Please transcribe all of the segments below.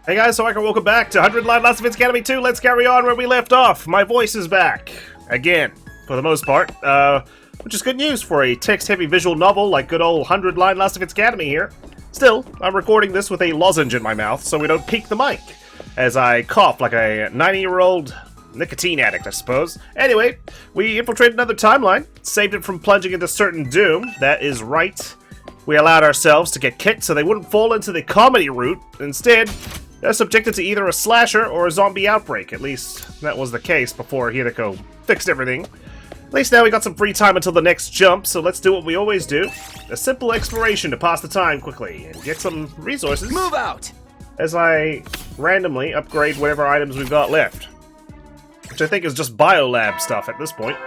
Hey guys, so welcome back to 100 Line Last of Us Academy 2. Let's carry on where we left off. My voice is back. Again, for the most part. Which is good news for a text-heavy visual novel like good old 100 Line Last of Us Academy here. Still, I'm recording this with a lozenge in my mouth so we don't peak the mic, as I cough like a 90-year-old nicotine addict, I suppose. Anyway, we infiltrated another timeline, saved it from plunging into certain doom. That is right. We allowed ourselves to get kicked so they wouldn't fall into the comedy route. Instead, they're subjected to either a slasher or a zombie outbreak. At least, that was the case before Hiruko fixed everything. At least now we got some free time until the next jump, so let's do what we always do. A simple exploration to pass the time quickly and get some resources. Move out! As I randomly upgrade whatever items we've got left. Which I think is just biolab stuff at this point.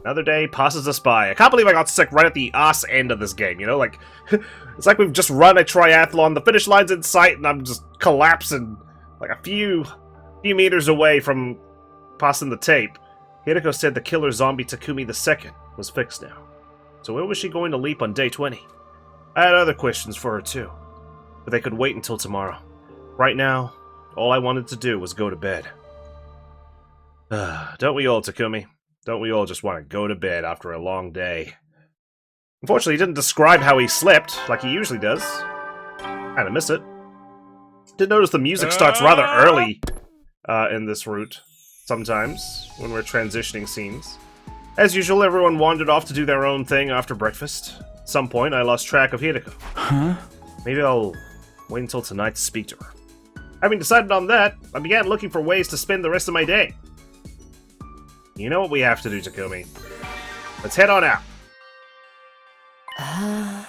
Another day passes us by. I can't believe I got sick right at the ass end of this game, you know? Like, it's like we've just run a triathlon, the finish line's in sight, and I'm just collapsing like a few meters away from passing the tape. Hiruko said the killer zombie Takumi II was fixed now. So when was she going to leap on day 20? I had other questions for her too, but they could wait until tomorrow. Right now, all I wanted to do was go to bed. Don't we all, Takumi? Don't we all just want to go to bed after a long day? Unfortunately, he didn't describe how he slept, like he usually does. Kinda miss it. Did notice the music starts rather early in this route, sometimes, when we're transitioning scenes. As usual, everyone wandered off to do their own thing after breakfast. At some point, I lost track of Hiruko. Huh? Maybe I'll wait until tonight to speak to her. Having decided on that, I began looking for ways to spend the rest of my day. You know what we have to do, Takumi. Let's head on out.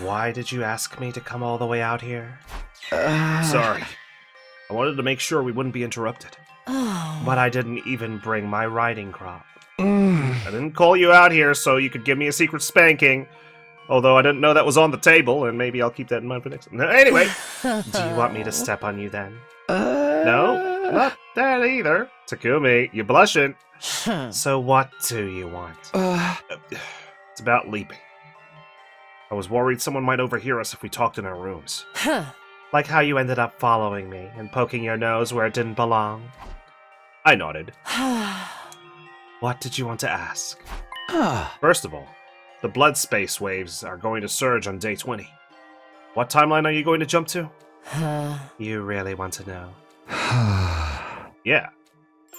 Why did you ask me to come all the way out here? Sorry. I wanted to make sure we wouldn't be interrupted. But I didn't even bring my riding crop. I didn't call you out here so you could give me a secret spanking. Although I didn't know that was on the table, and maybe I'll keep that in mind for next time. Anyway, do you want me to step on you then? No, not that either. Takumi, you're blushing. So what do you want? It's about leaping. I was worried someone might overhear us if we talked in our rooms. Like how you ended up following me and poking your nose where it didn't belong. I nodded. What did you want to ask? First of all, the blood space waves are going to surge on day 20. What timeline are you going to jump to? You really want to know? Yeah.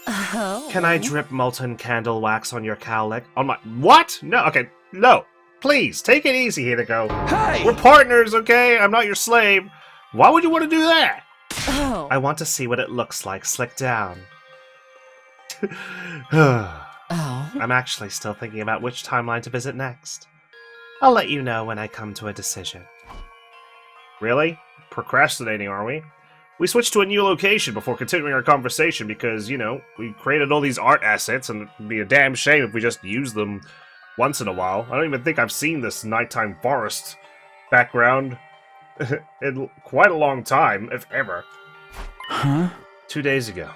Can I drip molten candle wax on your cowlick? On my... What? No, okay, no. Please, take it easy, Hiruko. Hey! We're partners, okay? I'm not your slave. Why would you want to do that? Oh. I want to see what it looks like slicked down. Oh. I'm actually still thinking about which timeline to visit next. I'll let you know when I come to a decision. Really? Procrastinating, are we? We switched to a new location before continuing our conversation because, you know, we created all these art assets and it'd be a damn shame if we just used them once in a while. I don't even think I've seen this nighttime forest background in quite a long time, if ever. Huh? 2 days ago.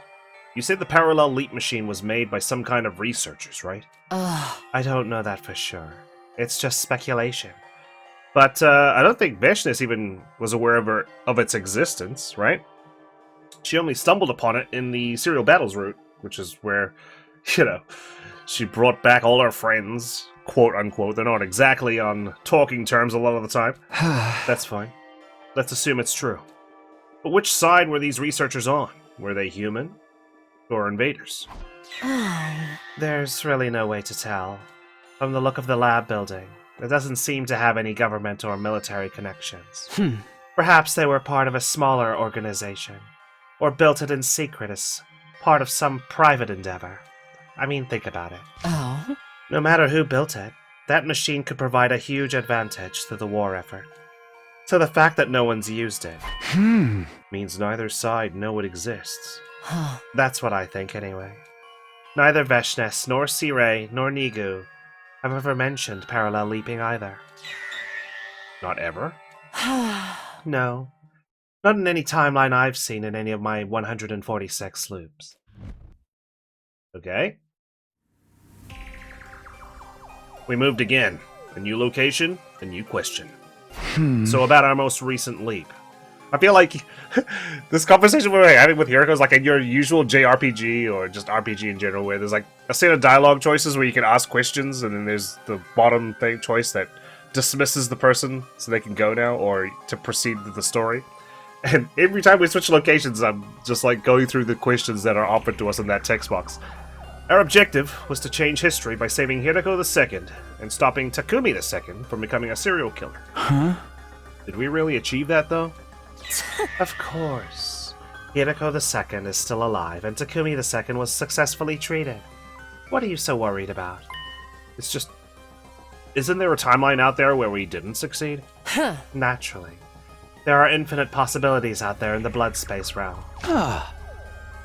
You said the parallel leap machine was made by some kind of researchers, right? I don't know that for sure. It's just speculation. But I don't think Veshnes even was aware of its existence, right? She only stumbled upon it in the serial battles route, which is where, you know, she brought back all her friends, quote unquote. They're not exactly on talking terms a lot of the time. That's fine. Let's assume it's true. But which side were these researchers on? Were they human? Or invaders? There's really no way to tell. From the look of the lab building, it doesn't seem to have any government or military connections. Perhaps they were part of a smaller organization, or built it in secret as part of some private endeavor. I mean, think about it. Oh. No matter who built it, that machine could provide a huge advantage to the war effort. So the fact that no one's used it means neither side know it exists. That's what I think, anyway. Neither Veshnes, nor Sirei, nor Nigu have ever mentioned parallel leaping either. Not ever? No. Not in any timeline I've seen in any of my 146 loops. Okay. We moved again. A new location, a new question. So about our most recent leap. I feel like this conversation we're having with Hiruko is like in your usual JRPG or just RPG in general, where there's like a set of dialogue choices where you can ask questions, and then there's the bottom thing choice that dismisses the person so they can go now, or to proceed with the story. And every time we switch locations, I'm just like going through the questions that are offered to us in that text box. Our objective was to change history by saving Hiruko II and stopping Takumi II from becoming a serial killer. Huh? Did we really achieve that, though? Of course. Hiruko II is still alive, and Takumi II was successfully treated. What are you so worried about? It's just... Isn't there a timeline out there where we didn't succeed? Naturally. There are infinite possibilities out there in the blood space realm.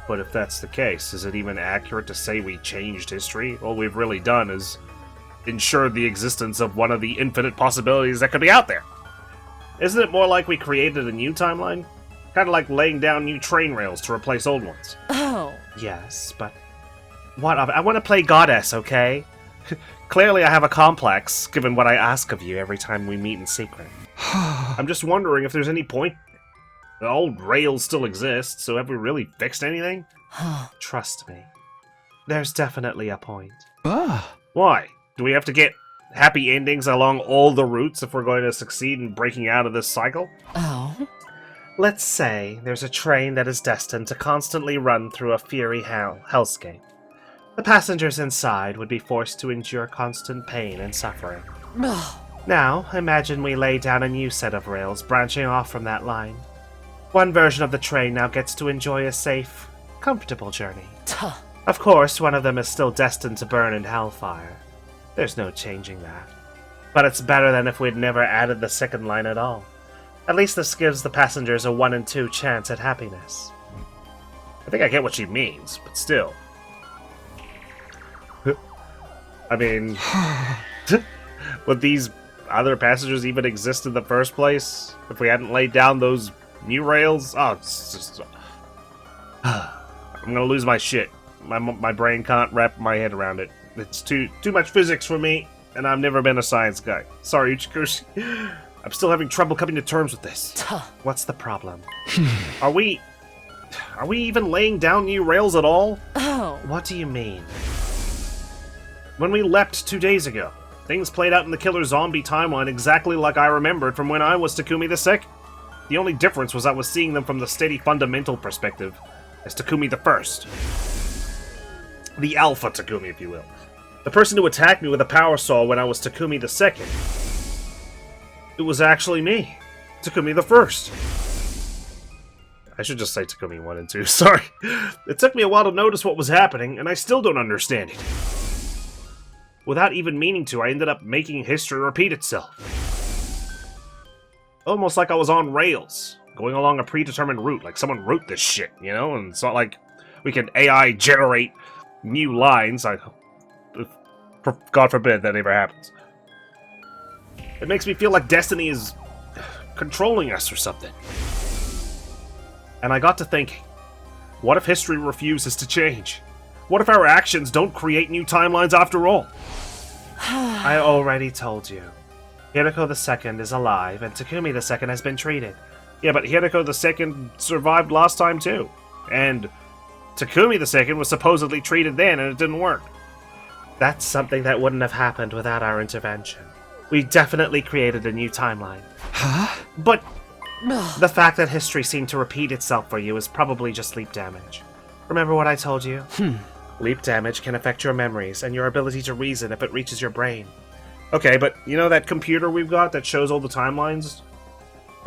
But if that's the case, is it even accurate to say we changed history? All we've really done is ensured the existence of one of the infinite possibilities that could be out there. Isn't it more like we created a new timeline? Kind of like laying down new train rails to replace old ones. Oh. Yes, but... What of it? I want to play goddess, okay? Clearly I have a complex, given what I ask of you every time we meet in secret. I'm just wondering if there's any point. The old rails still exist, so have we really fixed anything? Trust me. There's definitely a point. Why? Do we have to get happy endings along all the routes if we're going to succeed in breaking out of this cycle? Oh? Let's say there's a train that is destined to constantly run through a fiery hellscape. The passengers inside would be forced to endure constant pain and suffering. Now, imagine we lay down a new set of rails branching off from that line. One version of the train now gets to enjoy a safe, comfortable journey. Of course, one of them is still destined to burn in hellfire. There's no changing that. But it's better than if we'd never added the second line at all. At least this gives the passengers a 1 in 2 chance at happiness. I think I get what she means, but still. I mean, would these other passengers even exist in the first place if we hadn't laid down those new rails? Oh, it's just... I'm gonna lose my shit. My brain can't wrap my head around it. It's too much physics for me, and I've never been a science guy. Sorry, Uchikushi. I'm still having trouble coming to terms with this. What's the problem? Are we even laying down new rails at all? Oh. What do you mean? When we leapt 2 days ago, things played out in the killer zombie timeline exactly like I remembered from when I was Takumi II. The only difference was I was seeing them from the steady fundamental perspective, as Takumi I. The Alpha Takumi, if you will. The person who attacked me with a power saw when I was Takumi II. It was actually me, Takumi I. I should just say Takumi 1 and 2, sorry. It took me a while to notice what was happening, and I still don't understand it. Without even meaning to, I ended up making history repeat itself. Almost like I was on rails, going along a predetermined route, like someone wrote this shit, you know? And it's not like we can AI generate new lines. God forbid that ever happens. It makes me feel like destiny is controlling us or something. And I got to thinking, what if history refuses to change? What if our actions don't create new timelines after all? I already told you. Hiruko II is alive, and Takumi II has been treated. Yeah, but Hiruko II survived last time too. And Takumi II was supposedly treated then, and it didn't work. That's something that wouldn't have happened without our intervention. We definitely created a new timeline. Huh? But the fact that history seemed to repeat itself for you is probably just sleep damage. Remember what I told you? Leap damage can affect your memories and your ability to reason if it reaches your brain. Okay, but you know that computer we've got that shows all the timelines?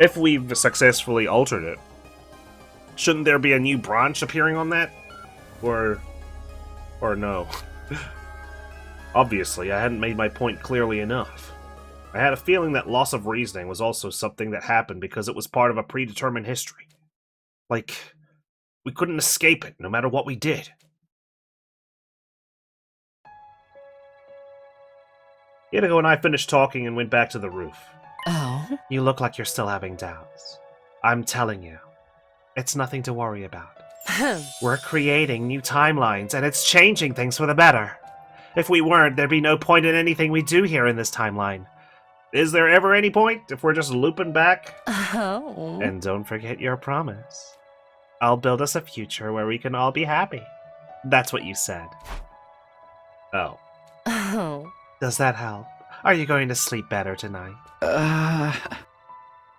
If we've successfully altered it, shouldn't there be a new branch appearing on that? Or no? Obviously, I hadn't made my point clearly enough. I had a feeling that loss of reasoning was also something that happened because it was part of a predetermined history. Like, we couldn't escape it no matter what we did. Hiruko and I finished talking and went back to the roof. Oh? You look like you're still having doubts. I'm telling you, it's nothing to worry about. We're creating new timelines, and it's changing things for the better. If we weren't, there'd be no point in anything we do here in this timeline. Is there ever any point if we're just looping back? Oh. And don't forget your promise. I'll build us a future where we can all be happy. That's what you said. Oh. Oh. Does that help? Are you going to sleep better tonight? I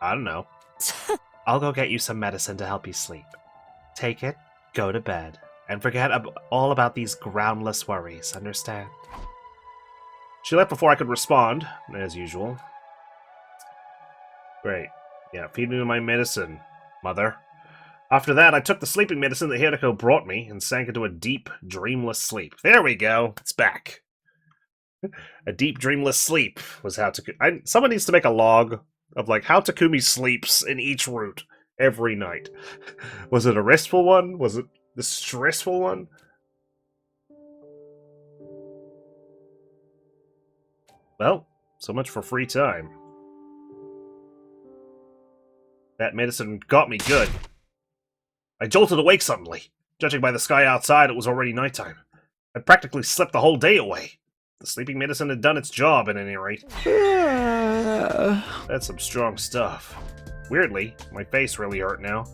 don't know. I'll go get you some medicine to help you sleep. Take it, go to bed, and forget all about these groundless worries, understand? She left before I could respond, as usual. Great. Yeah, feed me my medicine, mother. After that, I took the sleeping medicine that Hiruko brought me and sank into a deep, dreamless sleep. There we go. It's back. A deep, dreamless sleep was how Takumi... Someone needs to make a log of, like, how Takumi sleeps in each route every night. Was it a restful one? Was it the stressful one? Well, so much for free time. That medicine got me good. I jolted awake suddenly. Judging by the sky outside, it was already nighttime. I'd practically slept the whole day away. The sleeping medicine had done its job, at any rate. That's some strong stuff. Weirdly, my face really hurt now.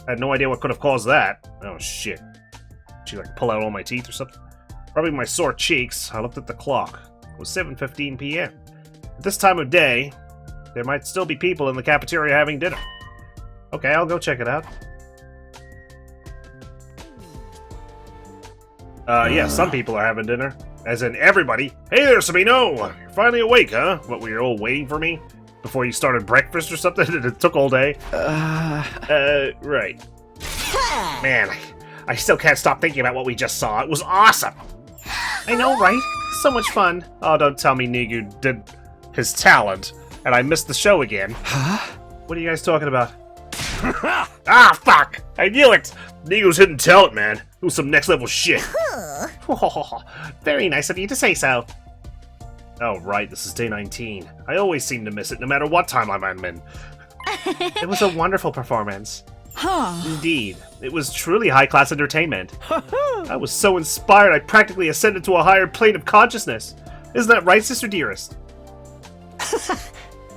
I had no idea what could have caused that. Oh, shit. Did she, like, pull out all my teeth or something? Rubbing my sore cheeks, I looked at the clock. It was 7:15 p.m. At this time of day, there might still be people in the cafeteria having dinner. Okay, I'll go check it out. Yeah, some people are having dinner. As in everybody. Hey there, Sabino! You're finally awake, huh? What, were you all waiting for me? Before you started breakfast or something? It took all day? Right. Man, I still can't stop thinking about what we just saw. It was awesome! I know, right? So much fun. Oh, don't tell me Nigu did his talent, and I missed the show again. Huh? What are you guys talking about? Ah, fuck! I knew it! Nigu's hidden talent, man. It was some next level shit. Very nice of you to say so. Oh, right, this is day 19. I always seem to miss it, no matter what timeline I'm in. It was a wonderful performance. Huh. Indeed. It was truly high-class entertainment. I was so inspired I practically ascended to a higher plane of consciousness. Isn't that right, Sister Dearest?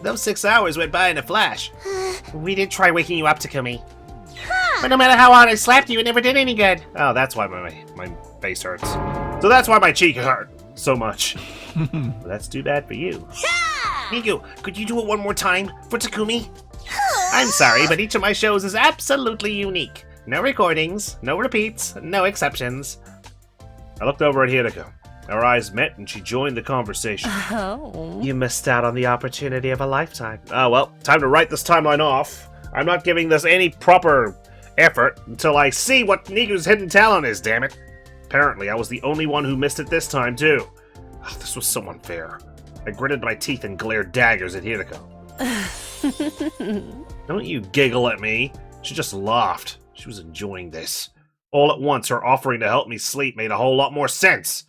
Those 6 hours went by in a flash. We did try waking you up, Takumi. But no matter how hard I slapped you, it never did any good. Oh, that's why my face hurts. So that's why my cheek hurt so much. Well, that's too bad for you. Nigu, could you do it one more time for Takumi? I'm sorry, but each of my shows is absolutely unique. No recordings, no repeats, no exceptions. I looked over at Hiruko. Our eyes met and she joined the conversation. Oh. You missed out on the opportunity of a lifetime. Oh, well, time to write this timeline off. I'm not giving this any proper effort until I see what Nigu's hidden talent is, damn it. Apparently, I was the only one who missed it this time, too. Oh, this was so unfair. I gritted my teeth and glared daggers at Hiruko. Don't you giggle at me. She just laughed. She was enjoying this. All at once, her offering to help me sleep made a whole lot more sense.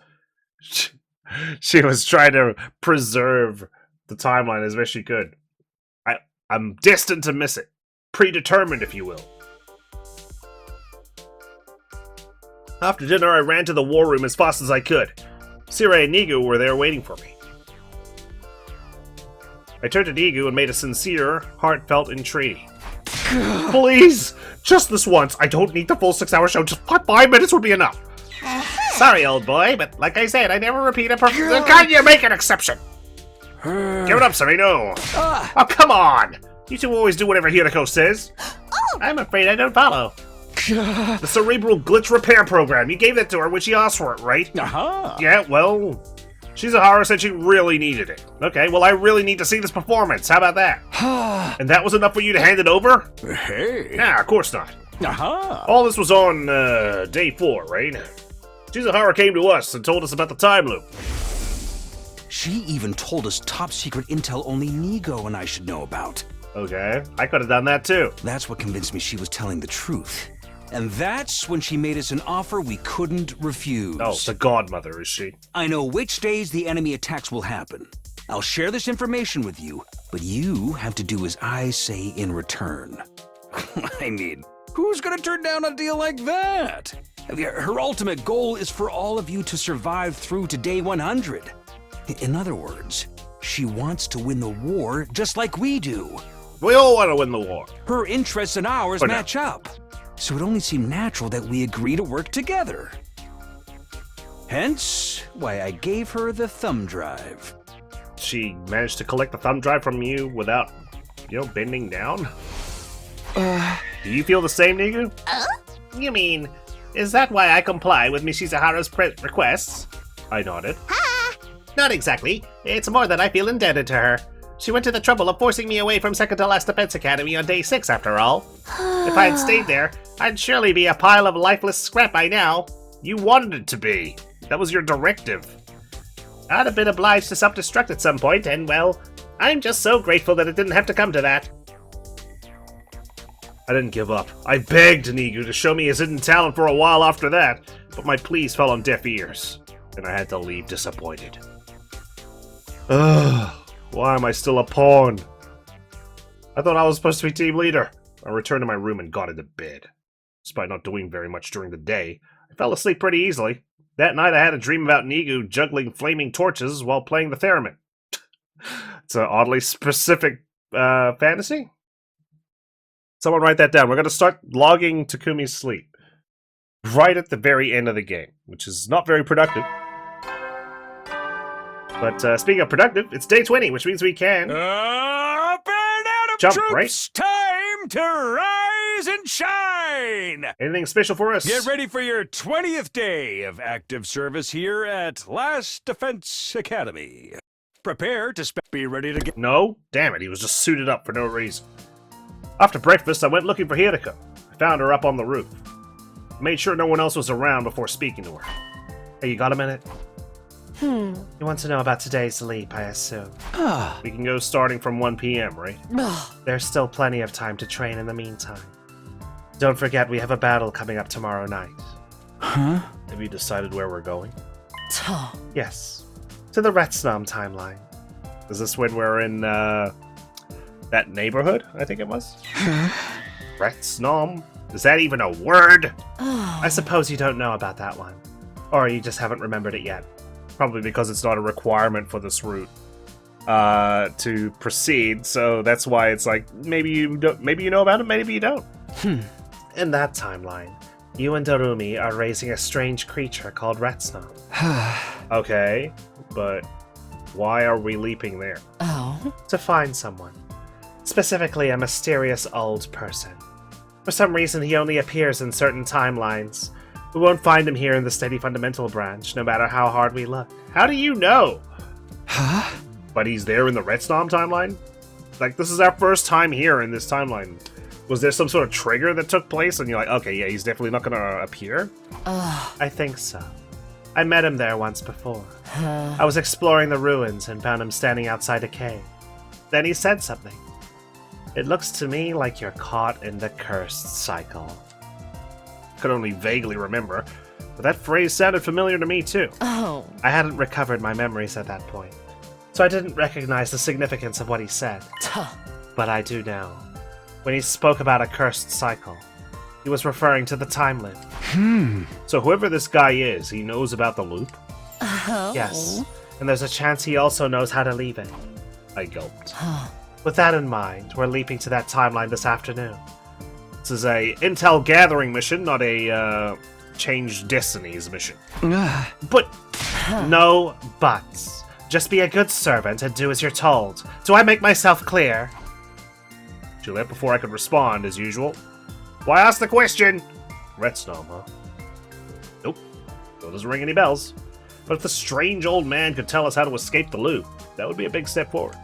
She was trying to preserve the timeline as best she could. I'm destined to miss it. Predetermined, if you will. After dinner, I ran to the war room as fast as I could. Sirei and Nigu were there waiting for me. I turned to Nigu and made a sincere, heartfelt entreaty. Please! Just this once. I don't need the full 6-hour show. Just 5 minutes would be enough. Sorry, old boy, but like I said, I never repeat a perfect... Can you make an exception? Give it up, Sereno. Oh, come on! You two always do whatever Hiruko says. I'm afraid I don't follow. The cerebral glitch repair program. You gave that to her when she asked for it, right? Uh-huh. Yeah, well... Shizahara said she really needed it. Okay, well, I really need to see this performance. How about that? And that was enough for you to hand it over? Hey. Nah, of course not. Uh-huh. All this was on, day 4, right? Shizahara came to us and told us about the time loop. She even told us top secret intel only Nigo and I should know about. Okay, I could have done that too. That's what convinced me she was telling the truth. And that's when she made us an offer we couldn't refuse. Oh, the godmother, is she? I know which days the enemy attacks will happen. I'll share this information with you, but you have to do as I say in return. I mean, who's gonna turn down a deal like that? Her ultimate goal is for all of you to survive through to day 100. In other words, She wants to win the war just like we do. We all want to win the war. Her interests and ours For now. match up. So it only seemed natural that we agree to work together. Hence, why I gave her the thumb drive. She managed to collect the thumb drive from you without, bending down? Do you feel the same, Nigu? You mean, is that why I comply with Miss Shizuhara's requests? I nodded. Not exactly. It's more that I feel indebted to her. She went to the trouble of forcing me away from second to last Defense Academy on day 6, after all. If I had stayed there, I'd surely be a pile of lifeless scrap by now. You wanted it to be. That was your directive. I'd have been obliged to self-destruct at some point, and, well, I'm just so grateful that it didn't have to come to that. I didn't give up. I begged Nigu to show me his hidden talent for a while after that, but my pleas fell on deaf ears, and I had to leave disappointed. Ugh, why am I still a pawn? I thought I was supposed to be team leader. I returned to my room and got into bed. Despite not doing very much during the day, I fell asleep pretty easily. That night I had a dream about Nigu juggling flaming torches while playing the theremin. It's an oddly specific fantasy. Someone write that down. We're going to start logging Takumi's sleep right at the very end of the game, which is not very productive. But speaking of productive, it's day 20, which means we can Up and out of jump, troops! Time to rise and shine! Anything special for us? Get ready for your 20th day of active service here at Last Defense Academy. Prepare to be ready to get... No? Damn it, he was just suited up for no reason. After breakfast, I went looking for Hiruko. I found her up on the roof. I made sure no one else was around before speaking to her. Hey, you got a minute? You want to know about today's leap, I assume? We can go starting from 1 p.m., right? There's still plenty of time to train in the meantime. Don't forget we have a battle coming up tomorrow night. Huh? Have you decided where we're going? Tuh. Yes. To the Retsnam timeline. Is this when we're in, that neighborhood, I think it was? Retsnam? Is that even a word? I suppose you don't know about that one. Or you just haven't remembered it yet. Probably because it's not a requirement for this route to proceed, so that's why it's like, maybe you know about it, maybe you don't. In that timeline, you and Darumi are raising a strange creature called Retsnam. Okay, but why are we leaping there? Oh. To find someone. Specifically a mysterious old person. For some reason he only appears in certain timelines. We won't find him here in the Steady Fundamental branch, no matter how hard we look. How do you know? Huh? But he's there in the Retsnam timeline? Like, this is our first time here in this timeline. Was there some sort of trigger that took place and you're like, okay, yeah, he's definitely not gonna appear? I think so. I met him there once before. I was exploring the ruins and found him standing outside a cave. Then he said something. It looks to me like you're caught in the cursed cycle. Could only vaguely remember, but that phrase sounded familiar to me too. Oh. I hadn't recovered my memories at that point, so I didn't recognize the significance of what he said. Tuh. But I do now. When he spoke about a cursed cycle, he was referring to the time loop. So whoever this guy is, he knows about the loop? Oh. Yes, and there's a chance he also knows how to leave it. I gulped. With that in mind, we're leaping to that timeline this afternoon. This is a intel gathering mission, not a change destinies mission. But no buts. Just be a good servant and do as you're told. Do I make myself clear? She left before I could respond, as usual. Why ask the question? Retsnam, huh? Nope. Still doesn't ring any bells. But if the strange old man could tell us how to escape the loop, that would be a big step forward.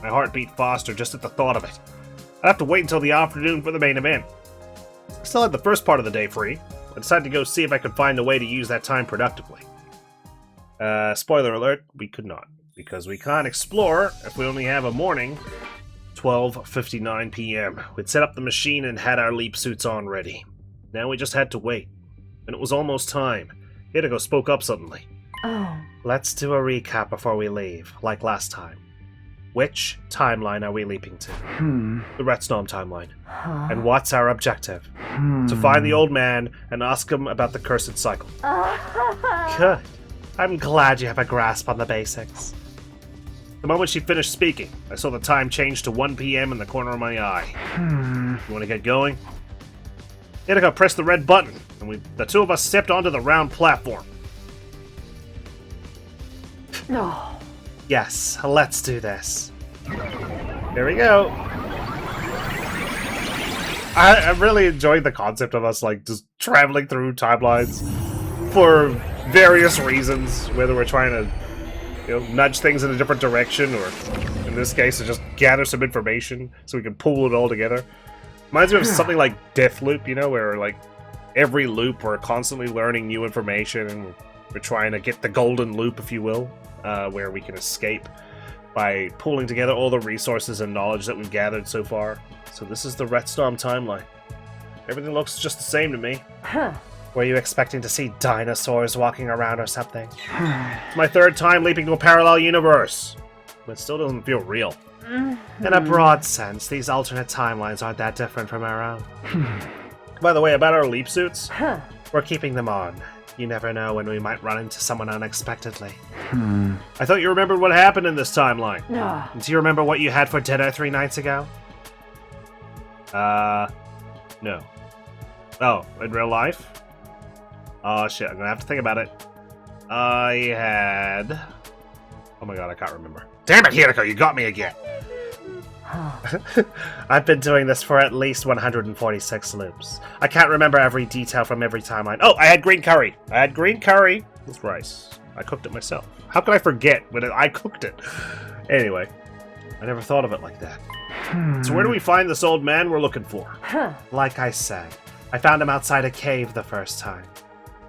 My heart beat faster just at the thought of it. I'd have to wait until the afternoon for the main event. I still had the first part of the day free. I decided to go see if I could find a way to use that time productively. Spoiler alert, we could not. Because we can't explore if we only have a morning. 12:59 p.m. We'd set up the machine and had our leap suits on ready. Now we just had to wait. And it was almost time. Hiruko spoke up suddenly. Oh. Let's do a recap before we leave, like last time. Which timeline are we leaping to? The Retsnam timeline. And what's our objective? To find the old man and ask him about the cursed cycle. Good. I'm glad you have a grasp on the basics. The moment she finished speaking, I saw the time change to 1 p.m. in the corner of my eye. You want to get going? Hiruko pressed the red button, and the two of us stepped onto the round platform. No. Yes, let's do this. Here we go. I really enjoyed the concept of us, like, just traveling through timelines for various reasons, whether we're trying to, you know, nudge things in a different direction, or in this case, to just gather some information so we can pull it all together. Reminds me of something like Deathloop, you know, where, like, every loop we're constantly learning new information, and we're trying to get the golden loop, if you will, where we can escape by pulling together all the resources and knowledge that we've gathered so far. So this is the Red Storm timeline. Everything looks just the same to me. Were you expecting to see dinosaurs walking around or something? It's my third time leaping to a parallel universe, but it still doesn't feel real. In a broad sense, these alternate timelines aren't that different from our own. By the way, about our leap suits, we're keeping them on. You never know when we might run into someone unexpectedly. I thought you remembered what happened in this timeline. Do you remember what you had for dinner 3 nights ago? No. Oh, in real life? Oh shit, I'm gonna have to think about it. I had... Oh my god, I can't remember. Damn it, Hiruko, you got me again! I've been doing this for at least 146 loops. I can't remember every detail from every timeline. Oh, I had green curry! I had green curry with rice. I cooked it myself. How could I forget when I cooked it? Anyway, I never thought of it like that. So where do we find this old man we're looking for? Like I said, I found him outside a cave the first time.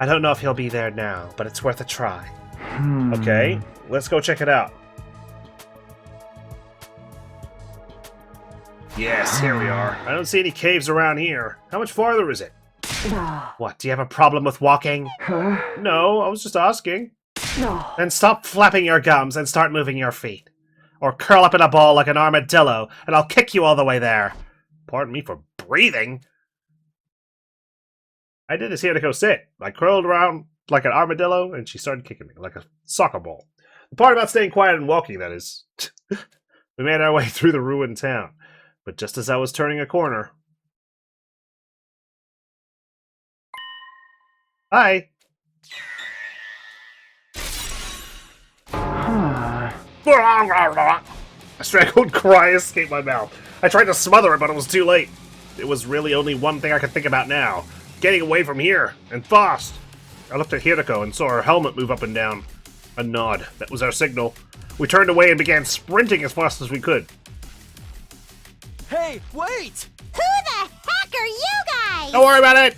I don't know if he'll be there now, but it's worth a try. Okay, let's go check it out. Yes, here we are. I don't see any caves around here. How much farther is it? What, do you have a problem with walking? No, I was just asking. Then stop flapping your gums and start moving your feet. Or curl up in a ball like an armadillo, and I'll kick you all the way there. Pardon me for breathing. I did as Hiruko said. I curled around like an armadillo, and she started kicking me like a soccer ball. The part about staying quiet and walking, that is. We made our way through the ruined town, but just as I was turning a corner... Hi! A strangled cry escaped my mouth. I tried to smother it, but it was too late. It was really only one thing I could think about now. Getting away from here, and fast. I looked at Hiruko and saw her helmet move up and down. A nod. That was our signal. We turned away and began sprinting as fast as we could. Hey, wait! Who the heck are you guys? Don't worry about it!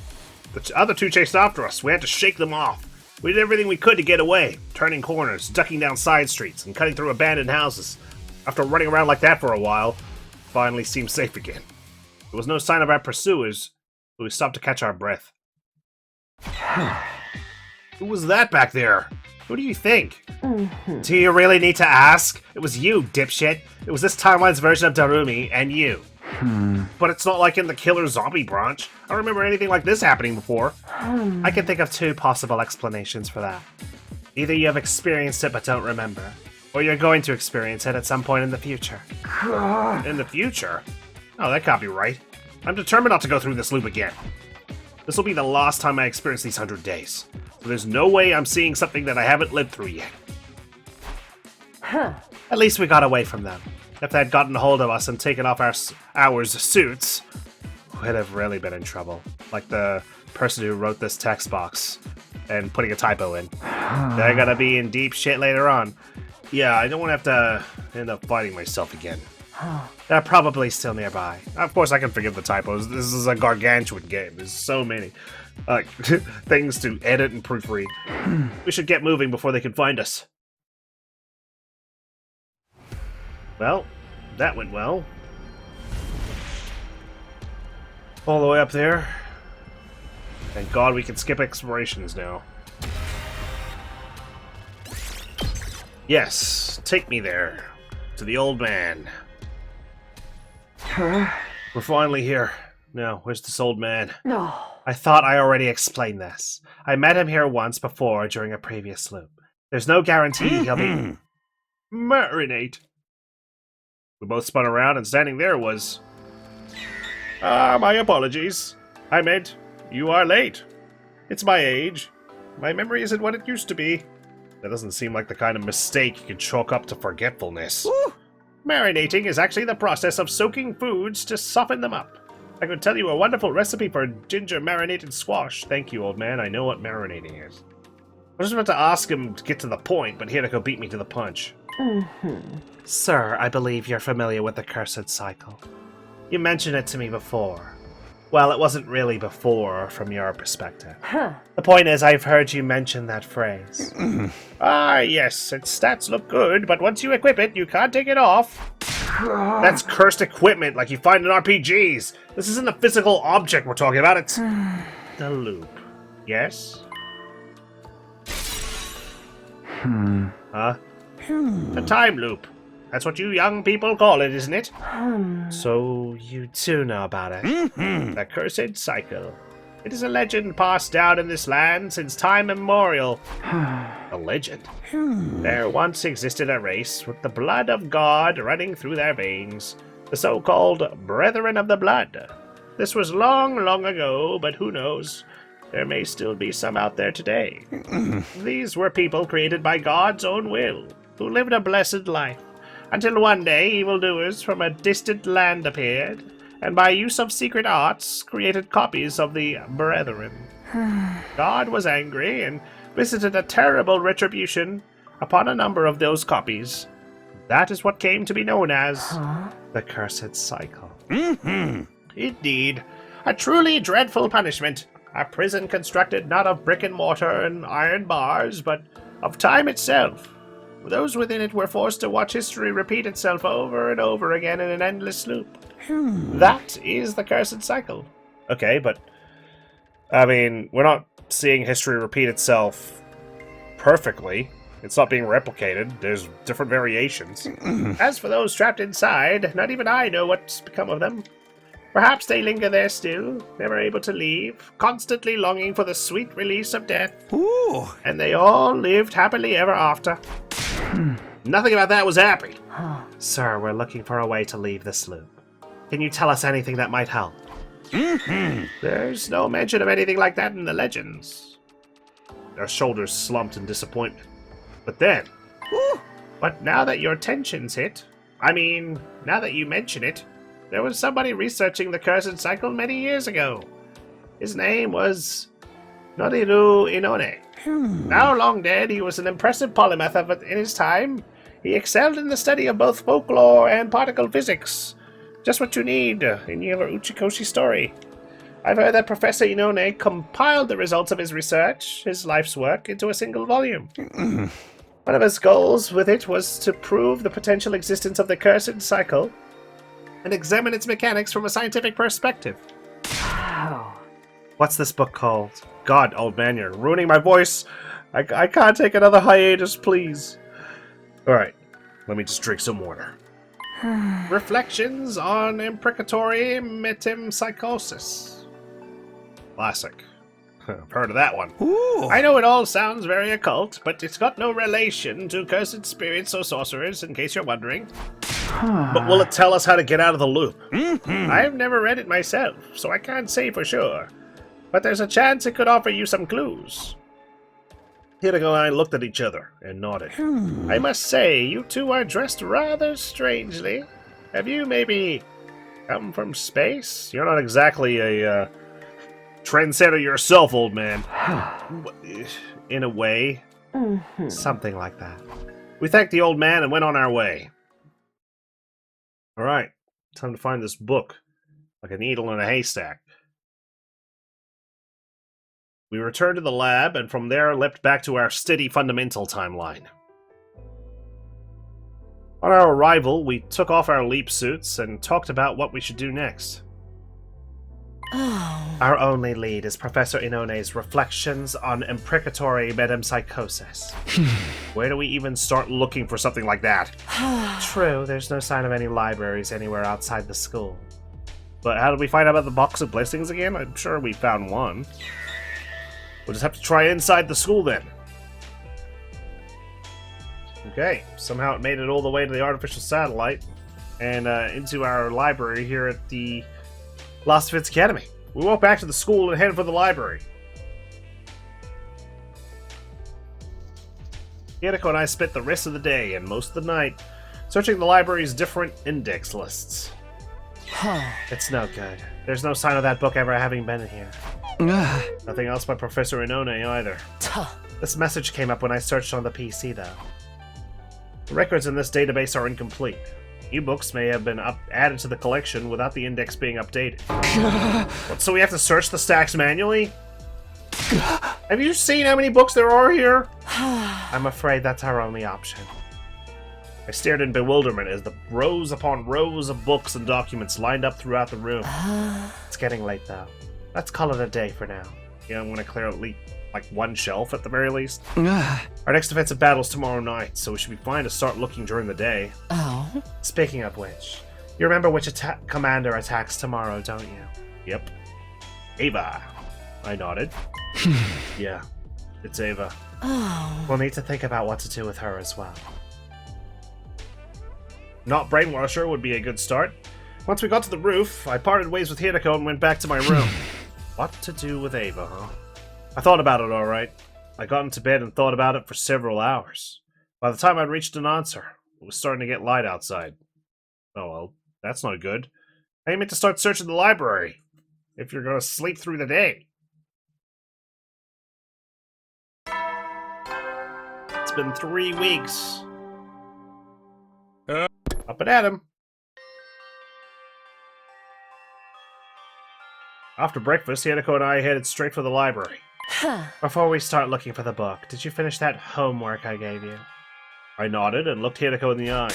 The other two chased after us. We had to shake them off. We did everything we could to get away, turning corners, ducking down side streets, and cutting through abandoned houses. After running around like that for a while, finally seemed safe again. There was no sign of our pursuers, but we stopped to catch our breath. Who was that back there? Who do you think? Do you really need to ask? It was you, dipshit. It was this timeline's version of Darumi, and you. But it's not like in the killer zombie branch. I don't remember anything like this happening before. I can think of 2 possible explanations for that. Either you have experienced it but don't remember, or you're going to experience it at some point in the future. In the future? Oh, that can't be right. I'm determined not to go through this loop again. This will be the last time I experience these 100 days. So there's no way I'm seeing something that I haven't lived through yet. At least we got away from them. If they'd gotten hold of us and taken off our suits, we'd have really been in trouble. Like the person who wrote this text box and putting a typo in. They're gonna be in deep shit later on. Yeah, I don't want to have to end up fighting myself again. They're probably still nearby. Of course, I can forgive the typos. This is a gargantuan game. There's so many things to edit and proofread. We should get moving before they can find us. Well, that went well. All the way up there. Thank God we can skip explorations now. Yes, take me there. To the old man. We're finally here. Now, where's this old man? No. I thought I already explained this. I met him here once before during a previous loop. There's no guarantee he'll be... Marinate. We both spun around, and standing there was... my apologies. I meant, you are late. It's my age. My memory isn't what it used to be. That doesn't seem like the kind of mistake you can chalk up to forgetfulness. Ooh. Marinating is actually the process of soaking foods to soften them up. I could tell you a wonderful recipe for ginger marinated squash. Thank you, old man. I know what marinating is. I was about to ask him to get to the point, but Hiruko beat me to the punch. Sir, I believe you're familiar with the cursed cycle. You mentioned it to me before. Well, it wasn't really before, from your perspective. The point is, I've heard you mention that phrase. Yes, its stats look good, but once you equip it, you can't take it off. That's cursed equipment like you find in RPGs. This isn't a physical object we're talking about, it's the loop. Yes? Huh? The time loop. That's what you young people call it, isn't it? So you too know about it. The cursed cycle. It is a legend passed down in this land since time immemorial. A legend? There once existed a race with the blood of God running through their veins. The so-called Brethren of the Blood. This was long, long ago, but who knows? There may still be some out there today. These were people created by God's own will, who lived a blessed life. Until one day, evildoers from a distant land appeared, and by use of secret arts, created copies of the Brethren. God was angry and visited a terrible retribution upon a number of those copies. That is what came to be known as the Cursed Cycle. Indeed, a truly dreadful punishment. A prison constructed not of brick and mortar and iron bars, but of time itself. Those within it were forced to watch history repeat itself over and over again in an endless loop. That is the Cursed Cycle. Okay, but, I mean, we're not seeing history repeat itself perfectly. It's not being replicated. There's different variations. As for those trapped inside, not even I know what's become of them. Perhaps they linger there still, never able to leave, constantly longing for the sweet release of death. Ooh. And they all lived happily ever after. Nothing about that was happy. Sir, we're looking for a way to leave this loop. Can you tell us anything that might help? There's no mention of anything like that in the legends. Their shoulders slumped in disappointment. But then... But now that your tension's hit, now that you mention it, there was somebody researching the Cursed Cycle many years ago. His name was Noriru Inone. Now long dead, he was an impressive polymath in his time. He excelled in the study of both folklore and particle physics. Just what you need in your Uchikoshi story. I've heard that Professor Inone compiled the results of his research, his life's work, into a single volume. One of his goals with it was to prove the potential existence of the Cursed Cycle and examine its mechanics from a scientific perspective. What's this book called? God, old man, you're ruining my voice. I can't take another hiatus, please. Alright, let me just drink some water. Reflections on Imprecatory Metempsychosis. Classic. I've heard of that one. Ooh. I know it all sounds very occult, but it's got no relation to cursed spirits or sorcerers, in case you're wondering. But will it tell us how to get out of the loop? I've never read it myself, so I can't say for sure. But there's a chance it could offer you some clues. Hiruko and I looked at each other and nodded. I must say, you two are dressed rather strangely. Have you maybe come from space? You're not exactly a trendsetter yourself, old man. In a way. Something like that. We thanked the old man and went on our way. Alright, time to find this book. Like a needle in a haystack. We returned to the lab, and from there leapt back to our steady fundamental timeline. On our arrival, we took off our leap suits and talked about what we should do next. Our only lead is Professor Inone's Reflections on Imprecatory Metempsychosis. Where do we even start looking for something like that? True, there's no sign of any libraries anywhere outside the school. But how did we find out about the Box of Blessings again? I'm sure we found one. We'll just have to try inside the school then. Okay, somehow it made it all the way to the artificial satellite. and into our library here at the Lost Fits Academy. We walked back to the school and headed for the library. Hiruko and I spent the rest of the day and most of the night searching the library's different index lists. It's no good. There's no sign of that book ever having been in here. Nothing else by Professor Inone either. This message came up when I searched on the PC, though. The records in this database are incomplete. New books may have been added to the collection without the index being updated. What, so we have to search the stacks manually? Have you seen how many books there are here? I'm afraid that's our only option. I stared in bewilderment as the rows upon rows of books and documents lined up throughout the room. It's getting late, though. Let's call it a day for now. Yeah, I'm gonna clear at least, like, one shelf at the very least. Our next defensive battle's tomorrow night, so we should be fine to start looking during the day. Oh? Speaking of which, you remember which commander attacks tomorrow, don't you? Yep. Ava. I nodded. Yeah, it's Ava. Oh. We'll need to think about what to do with her as well. Not brainwash her would be a good start. Once we got to the roof, I parted ways with Hiruko and went back to my room. What to do with Ava, huh? I thought about it alright. I got into bed and thought about it for several hours. By the time I'd reached an answer, it was starting to get light outside. Oh well, that's not good. I meant to start searching the library, if you're gonna sleep through the day. It's been 3 weeks. Up and at him. After breakfast, Hiruko and I headed straight for the library. Before we start looking for the book, did you finish that homework I gave you? I nodded and looked Hiruko in the eye.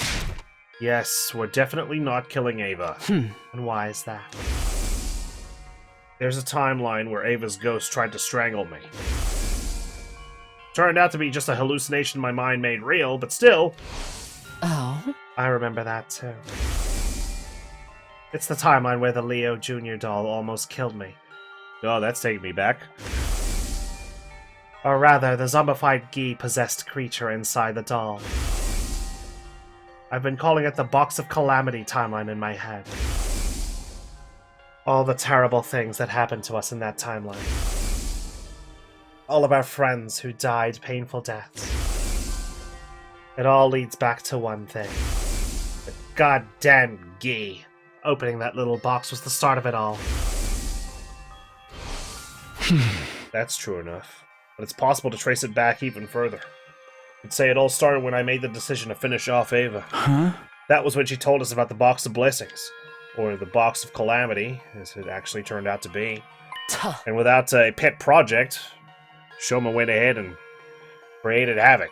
Yes, we're definitely not killing Ava. And why is that? There's a timeline where Ava's ghost tried to strangle me. Turned out to be just a hallucination my mind made real, but still... Oh? I remember that too. It's the timeline where the Leo Jr. doll almost killed me. Oh, that's taking me back. Or rather, the zombified Gi-possessed creature inside the doll. I've been calling it the Box of Calamity timeline in my head. All the terrible things that happened to us in that timeline. All of our friends who died painful deaths. It all leads back to one thing. The goddamn Gi. Opening that little box was the start of it all. That's true enough. But it's possible to trace it back even further. You'd say it all started when I made the decision to finish off Ava. Huh? That was when she told us about the Box of Blessings. Or the Box of Calamity, as it actually turned out to be. And without a pet project, Shoma went ahead and created havoc.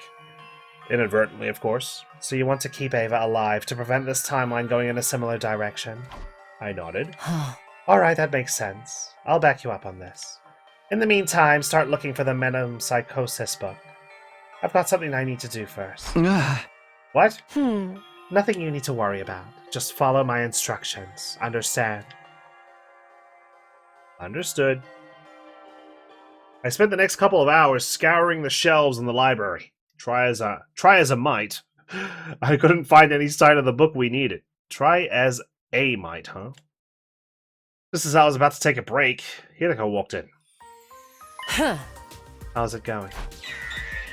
Inadvertently, of course. So you want to keep Ava alive to prevent this timeline going in a similar direction? I nodded. Alright, that makes sense. I'll back you up on this. In the meantime, start looking for the Metempsychosis book. I've got something I need to do first. What? Nothing you need to worry about. Just follow my instructions. Understand? Understood. I spent the next couple of hours scouring the shelves in the library. Try as I might, I couldn't find any sign of the book we needed. Try as a might, huh? Just as I was about to take a break, Hiruko walked in. How's it going?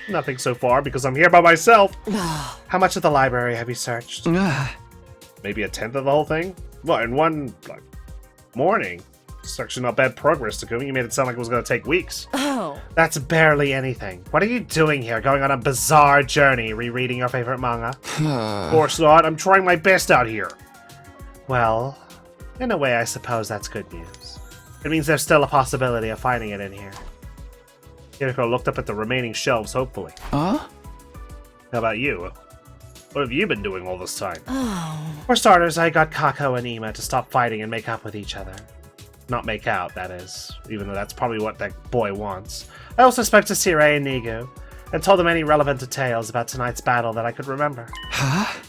Nothing so far, because I'm here by myself. How much of the library have you searched? Maybe a tenth of the whole thing? Well, in one, morning. It's actually not bad progress, Takumi. You made it sound like it was going to take weeks. Oh. That's barely anything. What are you doing here? Going on a bizarre journey, rereading your favorite manga? Of course not. I'm trying my best out here. Well, in a way, I suppose that's good news. It means there's still a possibility of finding it in here. Hiruko looked up at the remaining shelves hopefully. Huh? How about you? What have you been doing all this time? Oh. For starters, I got Kako and Ima to stop fighting and make up with each other. Not make out, that is, even though that's probably what that boy wants. I also spoke to Sire and Nigu, and told them any relevant details about tonight's battle that I could remember. Huh?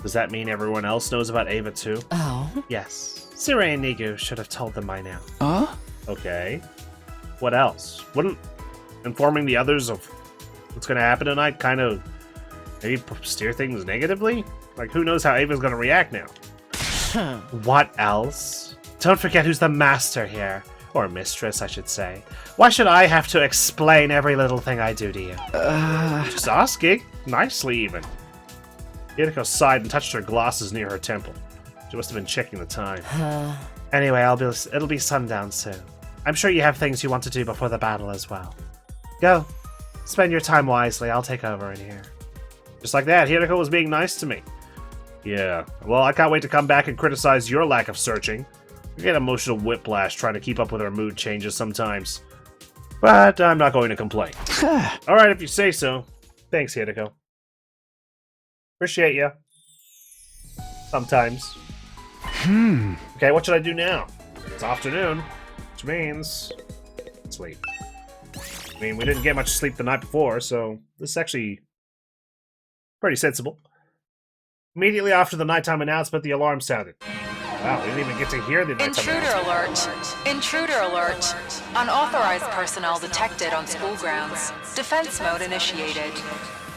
Does that mean everyone else knows about Ava too? Oh. Yes. Sire and Nigu should have told them by now. Huh? Okay. What else? Wouldn't informing the others of what's going to happen tonight kind of maybe steer things negatively? Like, who knows how Ava's going to react now? What else? Don't forget who's the master here. Or mistress, I should say. Why should I have to explain every little thing I do to you? Just asking. Nicely, even. Hiruko sighed and touched her glasses near her temple. She must have been checking the time. Anyway, it'll be sundown soon. I'm sure you have things you want to do before the battle as well. Go. Spend your time wisely. I'll take over in here. Just like that, Hiruko was being nice to me. Yeah. Well, I can't wait to come back and criticize your lack of searching. I get emotional whiplash trying to keep up with her mood changes sometimes. But I'm not going to complain. Alright, if you say so. Thanks, Hiruko. Appreciate ya. Sometimes. Okay, what should I do now? It's afternoon, which means sleep. I mean, we didn't get much sleep the night before, so this is actually pretty sensible. Immediately after the nighttime announcement, the alarm sounded. Wow, we didn't even get to hear the nighttime announcement. Intruder alert. Unauthorized personnel detected on school grounds. Defense mode initiated.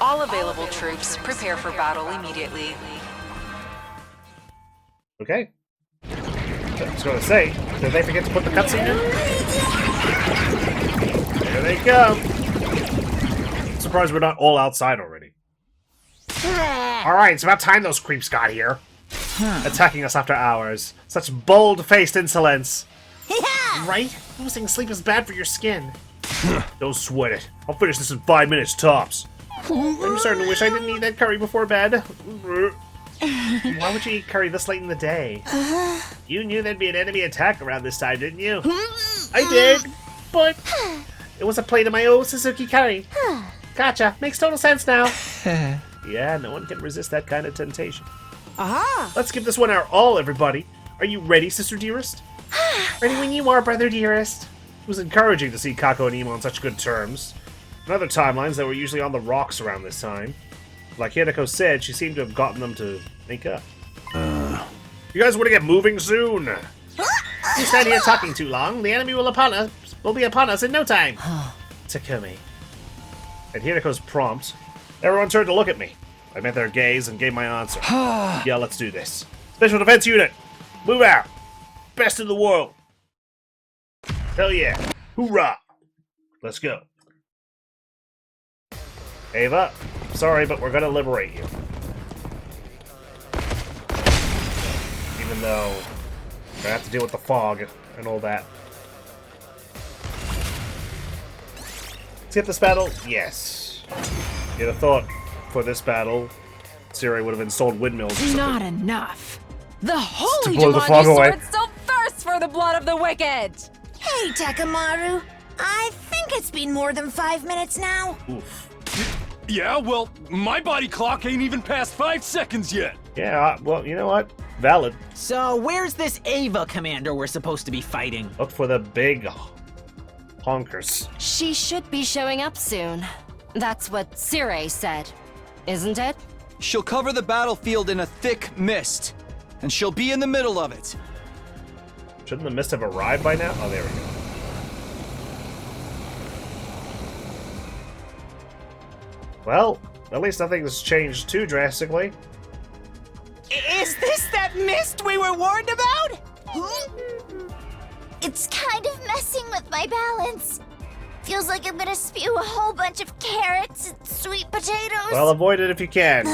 All available troops prepare for battle immediately. Okay. I was going to say, did they forget to put the cutscene in? There they come. I'm surprised we're not all outside already. Alright, it's about time those creeps got here. Attacking us after hours. Such bold-faced insolence. Yeah! Right? Losing sleep is bad for your skin. Don't sweat it. I'll finish this in 5 minutes tops. I'm starting to wish I didn't eat that curry before bed. Why would you eat curry this late in the day? You knew there'd be an enemy attack around this time, didn't you? I did, but it was a plate of my old Suzuki curry. Gotcha. Makes total sense now. Yeah, no one can resist that kind of temptation. Aha! Let's give this one our all, everybody. Are you ready, sister dearest? Ready when you are, brother dearest. It was encouraging to see Kako and Imo on such good terms. In other timelines, they were usually on the rocks around this time. Like Hiruko said, she seemed to have gotten them to make up. You guys want to get moving soon? You stand here talking too long. The enemy will be upon us in no time. Takumi. At Hiruko's prompt, everyone turned to look at me. I met their gaze and gave my answer. Yeah, let's do this. Special Defense Unit, move out. Best in the world. Hell yeah. Hoorah. Let's go. Ava, sorry, but we're gonna liberate you. Even though we're gonna have to deal with the fog and all that. Let's get this battle? Yes. You'd have thought for this battle, Siri would have installed windmills or something. Not enough. The holy blow the fog Jumanji away. sword still thirsts for the blood of the wicked. Hey, Takamaru. I think it's been more than 5 minutes now. Oof. Yeah, well, my body clock ain't even past 5 seconds yet. Yeah, well, you know what? Valid. So where's this Ava commander we're supposed to be fighting? Look for the big honkers. She should be showing up soon. That's what Sire said, isn't it? She'll cover the battlefield in a thick mist, and she'll be in the middle of it. Shouldn't the mist have arrived by now? Oh, there we go. Well, at least nothing's changed too drastically. Is this that mist we were warned about? It's kind of messing with my balance. Feels like I'm gonna spew a whole bunch of carrots and sweet potatoes. Well, avoid it if you can.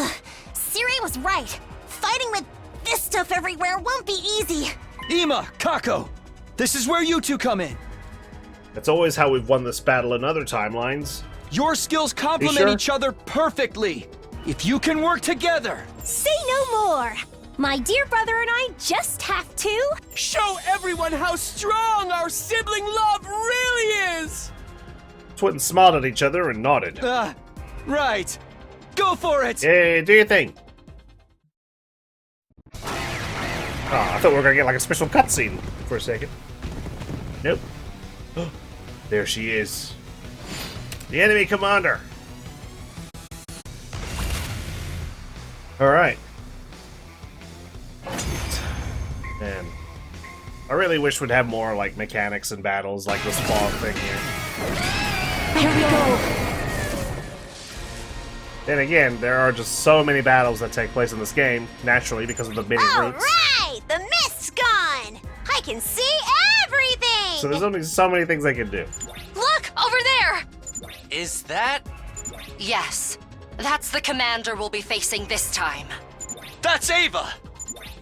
Siri was right. Fighting with this stuff everywhere won't be easy. Ima, Kako, this is where you two come in. That's always how we've won this battle in other timelines. Your skills complement sure? each other perfectly. If you can work together. Say no more. My dear brother and I just have to Show everyone how strong our sibling love really is! Twins smiled at each other and nodded. Right. Go for it! Hey, do your thing. Oh, I thought we were gonna get like a special cutscene for a second. Nope. There she is. The enemy commander. Alright. Man. I really wish we'd have more like mechanics and battles like this fog thing here. Here we go. Then again, there are just so many battles that take place in this game, naturally, because of the many routes. Alright! The everything! So there's only so many things I can do. Look, over there! Is that? Yes, that's the commander we'll be facing this time. That's Ava!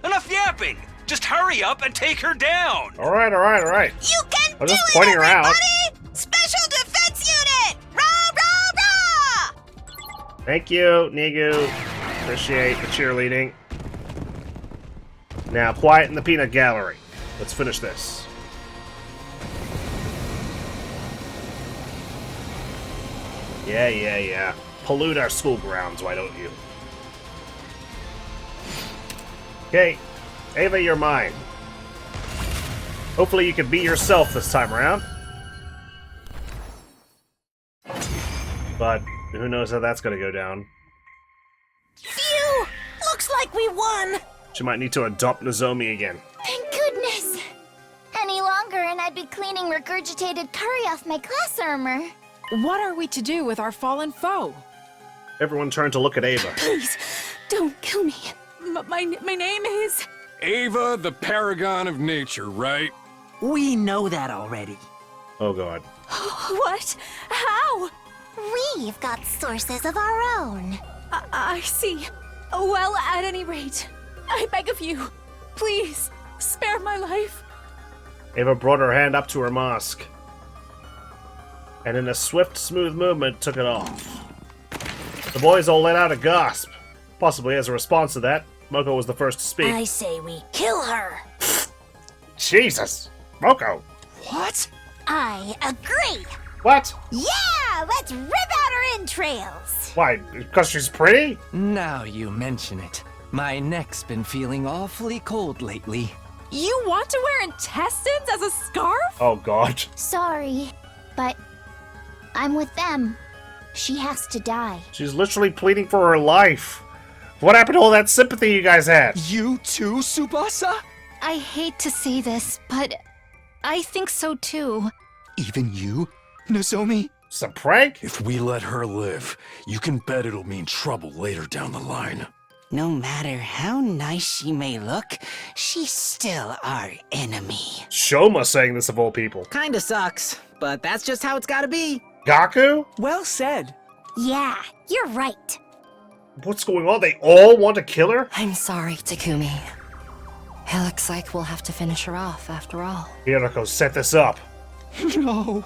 Enough yapping! Just hurry up and take her down! Alright. You can I'm do just it, pointing her out. everybody! Special Defense Unit! Rah, rah, rah! Thank you, Nigu. Appreciate the cheerleading. Now, quiet in the peanut gallery. Let's finish this. Yeah. Pollute our school grounds, why don't you? Okay, Ava, you're mine. Hopefully you can be yourself this time around. But who knows how that's gonna go down. Phew! Looks like we won! She might need to adopt Nozomi again. Thank goodness! Any longer and I'd be cleaning regurgitated curry off my class armor. What are we to do with our fallen foe? Everyone turned to look at Ava. Please, don't kill me. My name is... Ava, the paragon of nature, right? We know that already. Oh god. What? How? We've got sources of our own. I see. Well, at any rate, I beg of you, please, spare my life. Ava brought her hand up to her mask. And in a swift, smooth movement, took it off. The boys all let out a gasp. Possibly as a response to that, Moko was the first to speak. I say we kill her. Jesus! Moko! What? I agree. What? Yeah, let's rip out her entrails. Why? Because she's pretty? Now you mention it. My neck's been feeling awfully cold lately. You want to wear intestines as a scarf? Oh god. Sorry, but I'm with them. She has to die. She's literally pleading for her life. What happened to all that sympathy you guys had? You too, Tsubasa? I hate to say this, but I think so too. Even you, Nozomi? It's a prank? If we let her live, you can bet it'll mean trouble later down the line. No matter how nice she may look, she's still our enemy. Shoma saying this of all people. Kinda sucks, but that's just how it's gotta be. Gaku? Well said. Yeah, you're right. What's going on? They all want to kill her? I'm sorry, Takumi. It looks like we'll have to finish her off after all. Hiruko, set this up. No.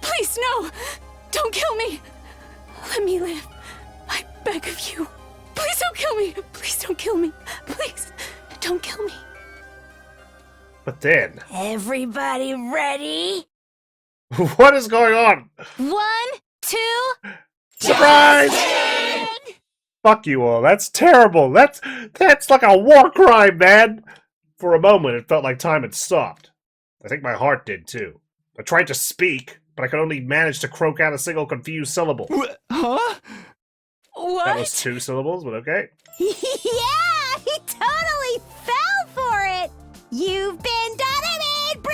Please, no! Don't kill me! Let me live. I beg of you. Please don't kill me! Please don't kill me! Please, don't kill me. But then, Everybody ready? what is going on? 1, 2, Surprise! Fuck you all. That's terrible. That's like a war crime, man. For a moment, it felt like time had stopped. I think my heart did too. I tried to speak, but I could only manage to croak out a single confused syllable. Huh? What? That was 2 syllables, but okay. Yeah, he totally fell for it. You've been dynamite, bro.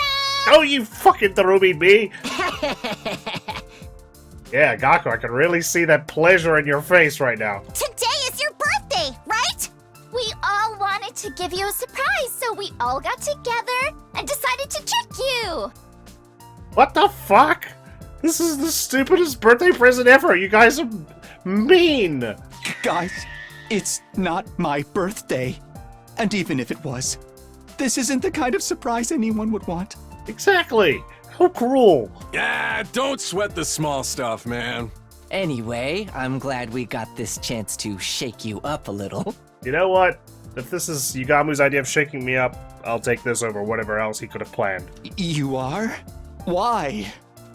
Oh, you fucking Tharumi me! Yeah, Gaku, I can really see that pleasure in your face right now. Today is your birthday, right? We all wanted to give you a surprise, so we all got together and decided to trick you. What the fuck? This is the stupidest birthday present ever. You guys are mean. Guys, it's not my birthday. And even if it was, this isn't the kind of surprise anyone would want. Exactly. How cruel. Yeah, don't sweat the small stuff, man. Anyway, I'm glad we got this chance to shake you up a little. You know what? If this is Yugamu's idea of shaking me up, I'll take this over whatever else he could have planned. You are? Why?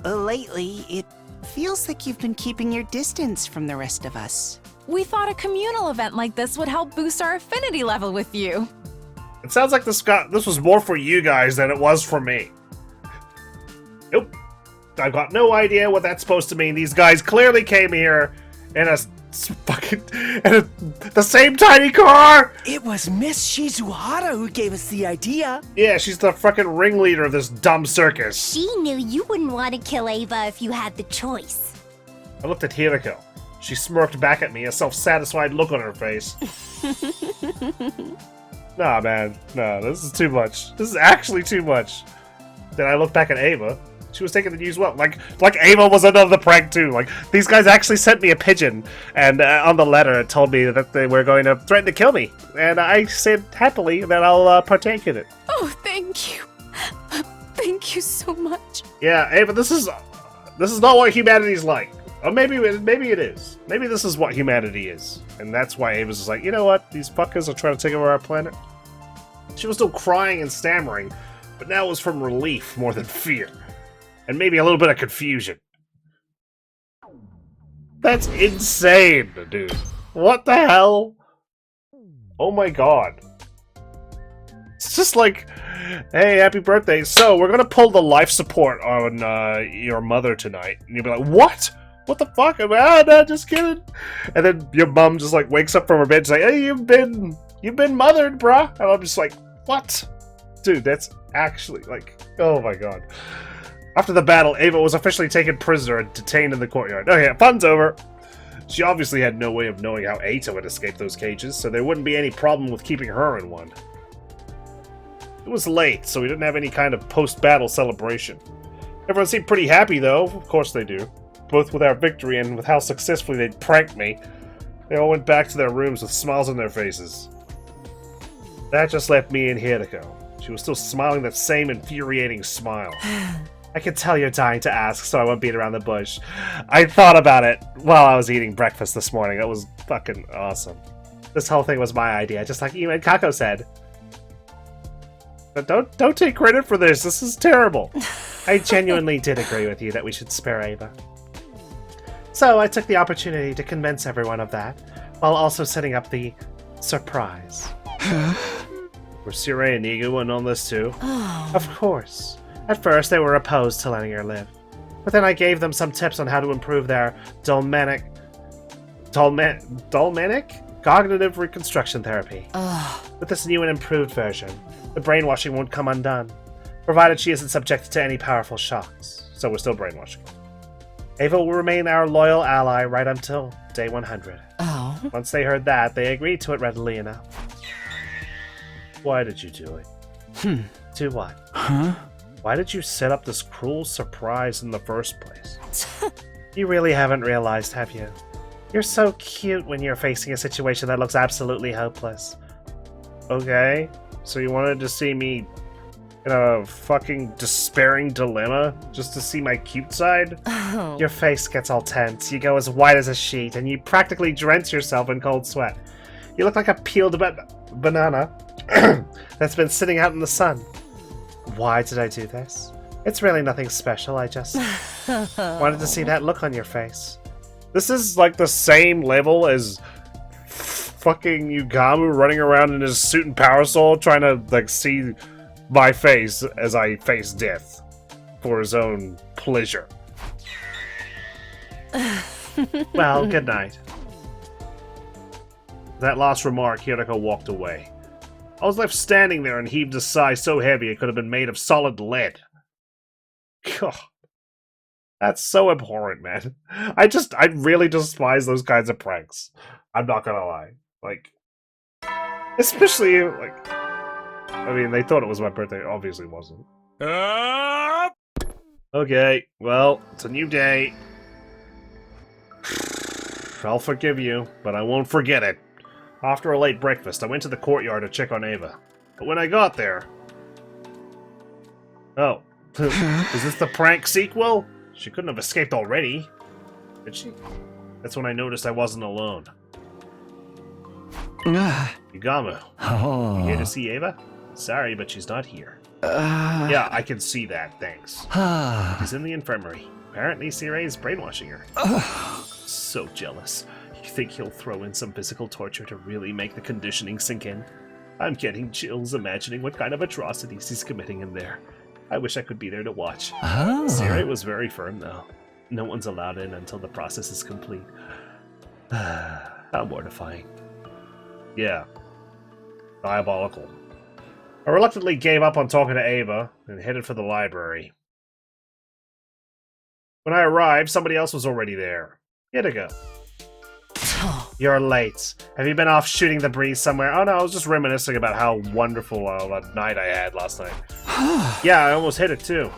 Lately, it feels like you've been keeping your distance from the rest of us. We thought a communal event like this would help boost our affinity level with you. It sounds like this was more for you guys than it was for me. Nope. I've got no idea what that's supposed to mean. These guys clearly came here in the same tiny car! It was Miss Shizuhara who gave us the idea. Yeah, she's the fucking ringleader of this dumb circus. She knew you wouldn't want to kill Ava if you had the choice. I looked at Hiruko. She smirked back at me, a self-satisfied look on her face. Nah, man. No, this is too much. This is actually too much. Then I look back at Ava. She was taking the news well. Like Ava was another prank too. Like, these guys actually sent me a pigeon, and on the letter it told me that they were going to threaten to kill me. And I said happily that I'll partake in it. Oh, thank you. Thank you so much. Yeah, Ava, this is not what humanity's like. Or maybe it is. Maybe this is what humanity is. And that's why Ava's just like, you know what? These fuckers are trying to take over our planet. She was still crying and stammering, but now it was from relief more than fear. And maybe a little bit of confusion. That's insane, dude. What the hell? Oh my god. It's just like, hey, happy birthday. So, we're gonna pull the life support on your mother tonight. And you'll be like, what? What the fuck? I'm like, no, just kidding. And then your mom just like wakes up from her bed and like, hey, you've been mothered, bruh. And I'm just like, what? Dude, that's actually like, oh my god. After the battle, Ava was officially taken prisoner and detained in the courtyard. Okay, fun's over. She obviously had no way of knowing how Ato would escape those cages, so there wouldn't be any problem with keeping her in one. It was late, so we didn't have any kind of post-battle celebration. Everyone seemed pretty happy, though. Of course they do. Both with our victory and with how successfully they'd pranked me. They all went back to their rooms with smiles on their faces. That just left me and Hiruko. She was still smiling that same infuriating smile. I can tell you're dying to ask, so I won't beat around the bush. I thought about it while I was eating breakfast this morning. It was fucking awesome. This whole thing was my idea, just like you and Kako said. But don't take credit for this. This is terrible. I genuinely did agree with you that we should spare Ava. So I took the opportunity to convince everyone of that, while also setting up the surprise. Were Sirei and Nigu in on this too? Oh. Of course. At first they were opposed to letting her live. But then I gave them some tips on how to improve their dolmenic cognitive reconstruction therapy. With this new and improved version, the brainwashing won't come undone, provided she isn't subjected to any powerful shocks. So we're still brainwashing. Ava will remain our loyal ally right until day 100. Oh. Once they heard that, they agreed to it readily enough. Why did you do it? Do what? Huh? Why did you set up this cruel surprise in the first place? You really haven't realized, have you? You're so cute when you're facing a situation that looks absolutely hopeless. Okay, so you wanted to see me in a fucking despairing dilemma just to see my cute side? Oh. Your face gets all tense, you go as white as a sheet, and you practically drench yourself in cold sweat. You look like a peeled banana that's been sitting out in the sun. Why did I do this? It's really nothing special, I just wanted to see that look on your face. This is like the same level as fucking Yugamu running around in his suit and power soul trying to like see my face as I face death for his own pleasure. Well, good night. That last remark, Hiruko walked away. I was left standing there and heaved a sigh so heavy it could have been made of solid lead. God. That's so abhorrent, man. I really despise those kinds of pranks. I'm not gonna lie. Like, especially, like, I mean, they thought it was my birthday. It obviously wasn't. Okay, well, it's a new day. I'll forgive you, but I won't forget it. After a late breakfast, I went to the courtyard to check on Ava. But when I got there... Oh. Is this the prank sequel? She couldn't have escaped already. Did she? That's when I noticed I wasn't alone. Yugamu. Oh. You here to see Ava? Sorry, but she's not here. Yeah, I can see that, thanks. She's in the infirmary. Apparently, Sirei is brainwashing her. So jealous. You think he'll throw in some physical torture to really make the conditioning sink in? I'm getting chills imagining what kind of atrocities he's committing in there. I wish I could be there to watch. Sirei was very firm, though. No one's allowed in until the process is complete. How mortifying. Yeah. Diabolical. I reluctantly gave up on talking to Ava and headed for the library. When I arrived, somebody else was already there. Hiruko. You're late. Have you been off shooting the breeze somewhere? Oh no, I was just reminiscing about how wonderful a night I had last night. Yeah, I almost hit it too.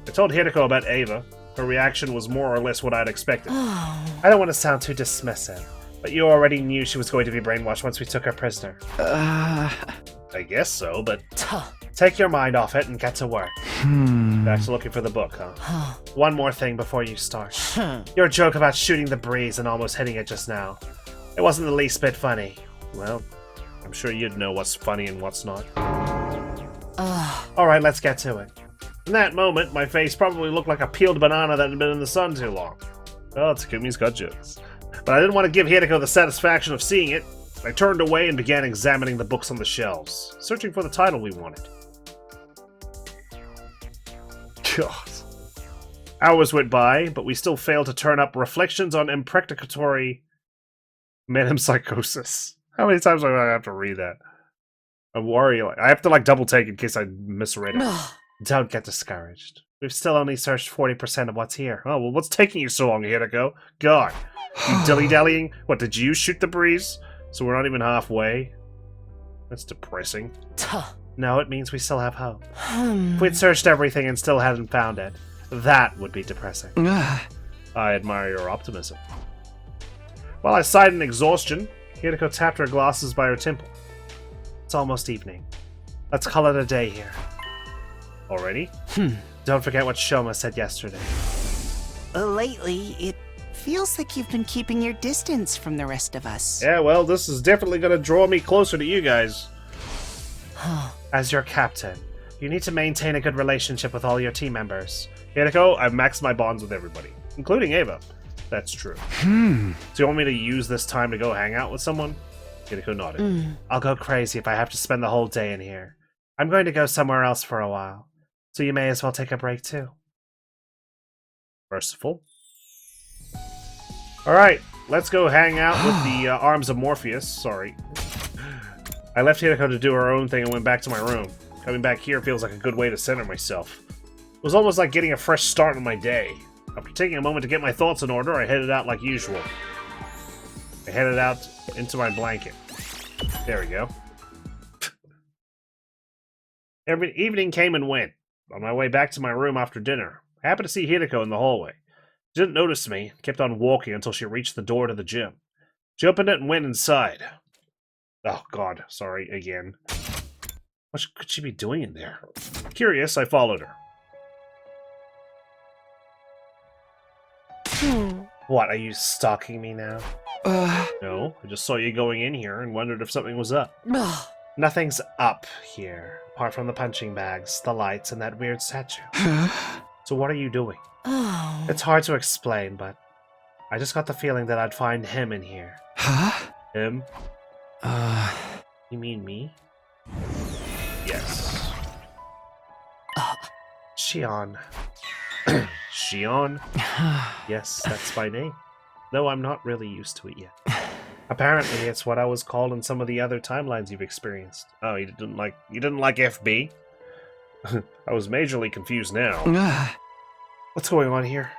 I told Hiruko about Ava. Her reaction was more or less what I'd expected. I don't want to sound too dismissive, but you already knew she was going to be brainwashed once we took her prisoner. I guess so, but take your mind off it and get to work. Back to looking for the book, huh? One more thing before you start. Your joke about shooting the breeze and almost hitting it just now. It wasn't the least bit funny. Well, I'm sure you'd know what's funny and what's not. Alright, let's get to it. In that moment, my face probably looked like a peeled banana that had been in the sun too long. Oh, Takumi's got jokes. But I didn't want to give Hiruko the satisfaction of seeing it. I turned away and began examining the books on the shelves, searching for the title we wanted. God. Hours went by, but we still failed to turn up Reflections on Imprecatory Metempsychosis. How many times do I have to read that? I'm worried. I have to double take in case I misread it. Don't get discouraged. We've still only searched 40% of what's here. Oh, well, what's taking you so long, Hiruko? God. You dilly-dallying? What, did you shoot the breeze? So we're not even halfway? That's depressing. No, it means we still have hope. If we'd searched everything and still hadn't found it, that would be depressing. I admire your optimism. While I sighed in exhaustion, Hiruko tapped her glasses by her temple. It's almost evening. Let's call it a day here. Already? Don't forget what Shoma said yesterday. Lately, it feels like you've been keeping your distance from the rest of us. Yeah, well, this is definitely going to draw me closer to you guys. As your captain, you need to maintain a good relationship with all your team members. Hiruko, I've maxed my bonds with everybody, including Ava. That's true. So you want me to use this time to go hang out with someone? Hiruko nodded. I'll go crazy if I have to spend the whole day in here. I'm going to go somewhere else for a while, so you may as well take a break too. Merciful. Alright, let's go hang out with the Arms of Morpheus. Sorry. I left Hiruko to do her own thing and went back to my room. Coming back here feels like a good way to center myself. It was almost like getting a fresh start on my day. After taking a moment to get my thoughts in order, I headed out like usual. I headed out into my blanket. There we go. Every evening came and went. On my way back to my room after dinner, I happened to see Hiruko in the hallway. She didn't notice me, kept on walking until she reached the door to the gym. She opened it and went inside. Oh god, sorry, again. What could she be doing in there? Curious, I followed her. What, are you stalking me now? No, I just saw you going in here and wondered if something was up. Nothing's up here, apart from the punching bags, the lights, and that weird statue. So what are you doing? It's hard to explain, but I just got the feeling that I'd find him in here. Him? You mean me? Yes. Shion. Shion? Yes, that's my name. Though I'm not really used to it yet. Apparently, it's what I was called in some of the other timelines you've experienced. Oh, you didn't like FB? I was majorly confused now. What's going on here?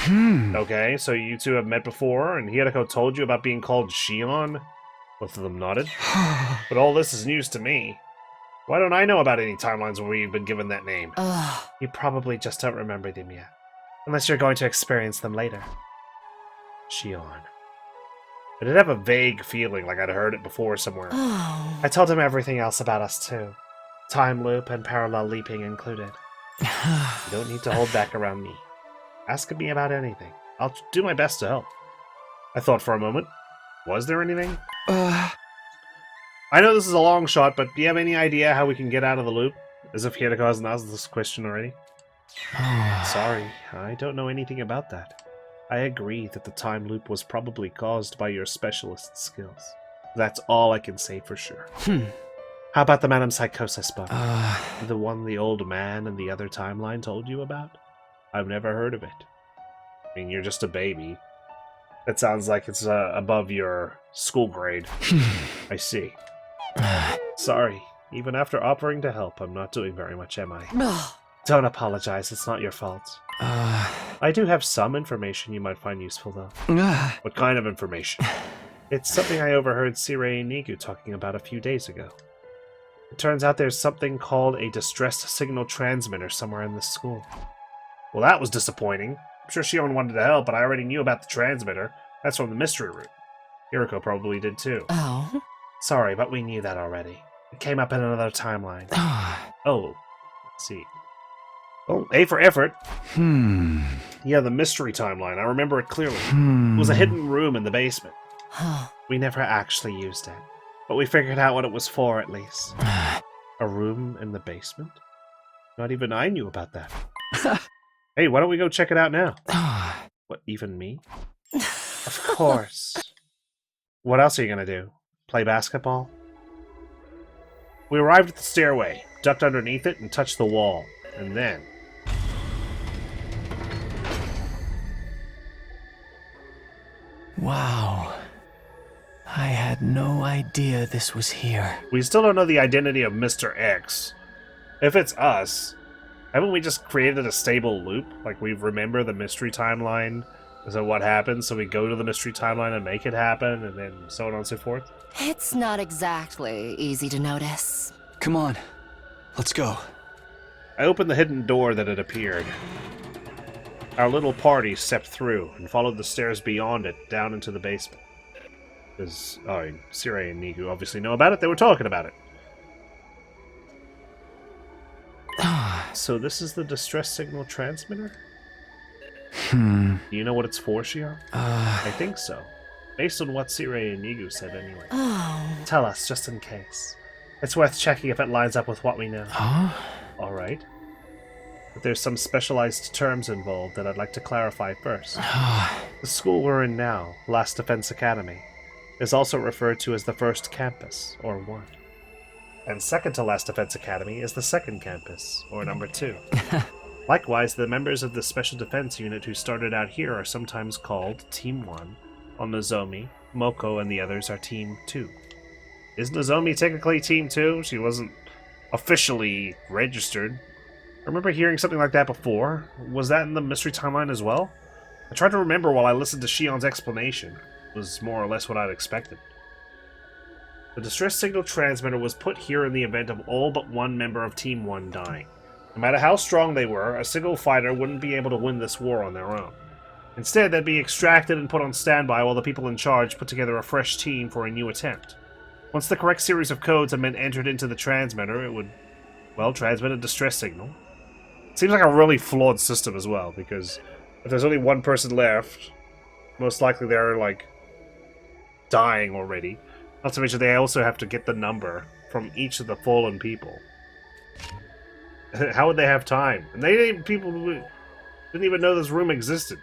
Okay, so you two have met before, and Hiruko told you about being called Shion? Both of them nodded. But all this is news to me. Why don't I know about any timelines where we've been given that name? You probably just don't remember them yet. Unless you're going to experience them later. Shion. I did have a vague feeling like I'd heard it before somewhere. I told him everything else about us too. Time loop and parallel leaping included. You don't need to hold back around me. Ask me about anything. I'll do my best to help. I thought for a moment. Was there anything? I know this is a long shot, but do you have any idea how we can get out of the loop? As if Hiruko hasn't asked this question already. Sorry, I don't know anything about that. I agree that the time loop was probably caused by your specialist skills. That's all I can say for sure. How about the Metempsychosis book? The one the old man and the other timeline told you about? I've never heard of it. I mean, you're just a baby. That sounds like it's above your school grade. I see. Sorry. Even after offering to help, I'm not doing very much, am I? Don't apologize, it's not your fault. I do have some information you might find useful, though. What kind of information? It's something I overheard Sirei and Nigu talking about a few days ago. It turns out there's something called a distress signal transmitter somewhere in this school. Well, that was disappointing. I'm sure Shion wanted to help, but I already knew about the transmitter. That's from the mystery route. Hiruko probably did too. Oh? Sorry, but we knew that already. It came up in another timeline. Oh, let's see. Oh, A for effort. Yeah, the mystery timeline. I remember it clearly. It was a hidden room in the basement. We never actually used it, but we figured out what it was for at least. A room in the basement? Not even I knew about that. Hey, why don't we go check it out now? What, even me? Of course. What else are you gonna do? Play basketball? We arrived at the stairway, ducked underneath it, and touched the wall. And then... Wow. I had no idea this was here. We still don't know the identity of Mr. X. If it's us, haven't we just created a stable loop? Like, we remember the mystery timeline, so what happens, so we go to the mystery timeline and make it happen, and then so on and so forth? It's not exactly easy to notice. Come on. Let's go. I opened the hidden door that had appeared. Our little party stepped through and followed the stairs beyond it down into the basement. Because, Sirei and Nigu obviously know about it. They were talking about it. So this is the distress signal transmitter? Do you know what it's for, Shion? I think so. Based on what Sirei and Nigu said anyway. Oh. Tell us, just in case. It's worth checking if it lines up with what we know. Alright. But there's some specialized terms involved that I'd like to clarify first. The school we're in now, Last Defense Academy, is also referred to as the first campus, or 1. And second to Last Defense Academy is the second campus, or number 2. Likewise, the members of the Special Defense Unit who started out here are sometimes called Team 1, while Nozomi, Moko, and the others are Team 2. Is Nozomi technically Team 2? She wasn't officially registered. I remember hearing something like that before. Was that in the mystery timeline as well? I tried to remember while I listened to Shion's explanation. It was more or less what I'd expected. The distress signal transmitter was put here in the event of all but one member of Team 1 dying. No matter how strong they were, a single fighter wouldn't be able to win this war on their own. Instead, they'd be extracted and put on standby while the people in charge put together a fresh team for a new attempt. Once the correct series of codes had been entered into the transmitter, it would, well, transmit a distress signal. Seems like a really flawed system as well, because if there's only one person left, most likely they're, like, dying already. Not to mention they also have to get the number from each of the fallen people. How would they have time? And they didn't even know this room existed.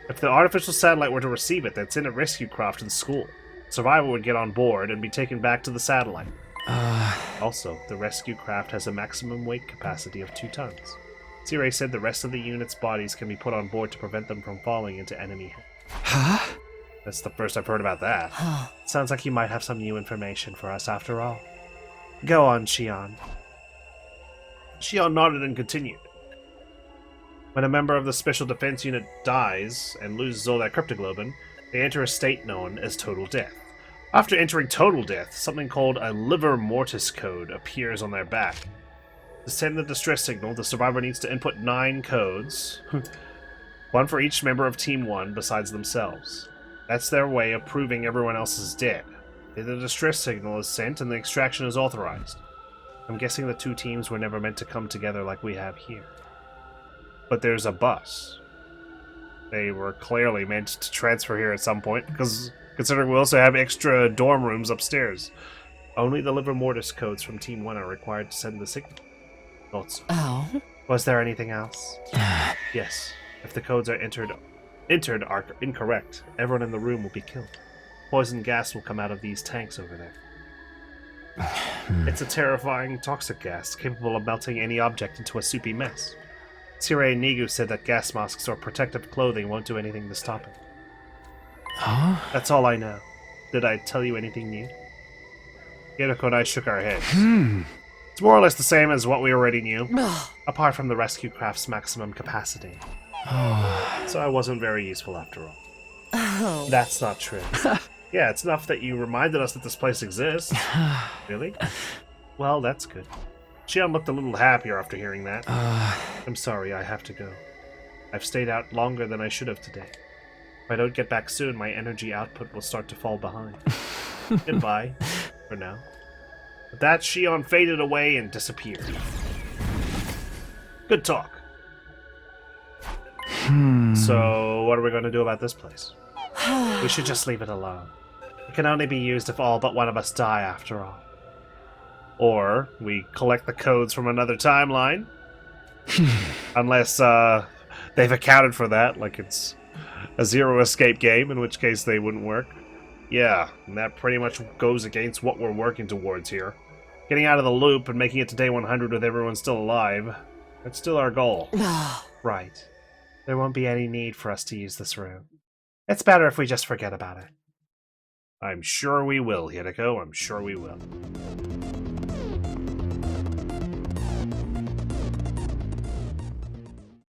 If the artificial satellite were to receive it, they'd send a rescue craft to the school. Survivor would get on board and be taken back to the satellite. Also, the rescue craft has a maximum weight capacity of 2 tons. Sirei said the rest of the unit's bodies can be put on board to prevent them from falling into enemy hands. Huh? That's the first I've heard about that. Sounds like you might have some new information for us after all. Go on, Shion. Shion nodded and continued. When a member of the Special Defense Unit dies and loses all their cryptoglobin, they enter a state known as total death. After entering total death, something called a liver mortis code appears on their back. To send the distress signal, the survivor needs to input 9 codes, one for each member of Team 1 besides themselves. That's their way of proving everyone else is dead. The distress signal is sent and the extraction is authorized. I'm guessing the 2 teams were never meant to come together like we have here. But there's a bus. They were clearly meant to transfer here at some point, because considering we also have extra dorm rooms upstairs. Only the liver mortis codes from Team 1 are required to send the signal. Thoughts? Oh? Was there anything else? Yes. If the codes are entered are incorrect, everyone in the room will be killed. Poison gas will come out of these tanks over there. It's a terrifying toxic gas, capable of melting any object into a soupy mess. Sirei and Nigu said that gas masks or protective clothing won't do anything to stop it. Huh? That's all I know. Did I tell you anything new? Hiruko and I shook our heads. It's more or less the same as what we already knew, apart from the rescue craft's maximum capacity. So I wasn't very useful after all. Oh. That's not true. Yeah, it's enough that you reminded us that this place exists. Really? Well, that's good. Shion looked a little happier after hearing that. I'm sorry, I have to go. I've stayed out longer than I should have today. If I don't get back soon, my energy output will start to fall behind. Goodbye, for now. With that, Shion faded away and disappeared. Good talk. So, what are we going to do about this place? We should just leave it alone. It can only be used if all but one of us die, after all. Or, we collect the codes from another timeline. Unless, they've accounted for that, like it's a zero escape game, in which case they wouldn't work. Yeah, and that pretty much goes against what we're working towards here. Getting out of the loop and making it to day 100 with everyone still alive. That's still our goal. Right. There won't be any need for us to use this room. It's better if we just forget about it. I'm sure we will, Hiruko. I'm sure we will.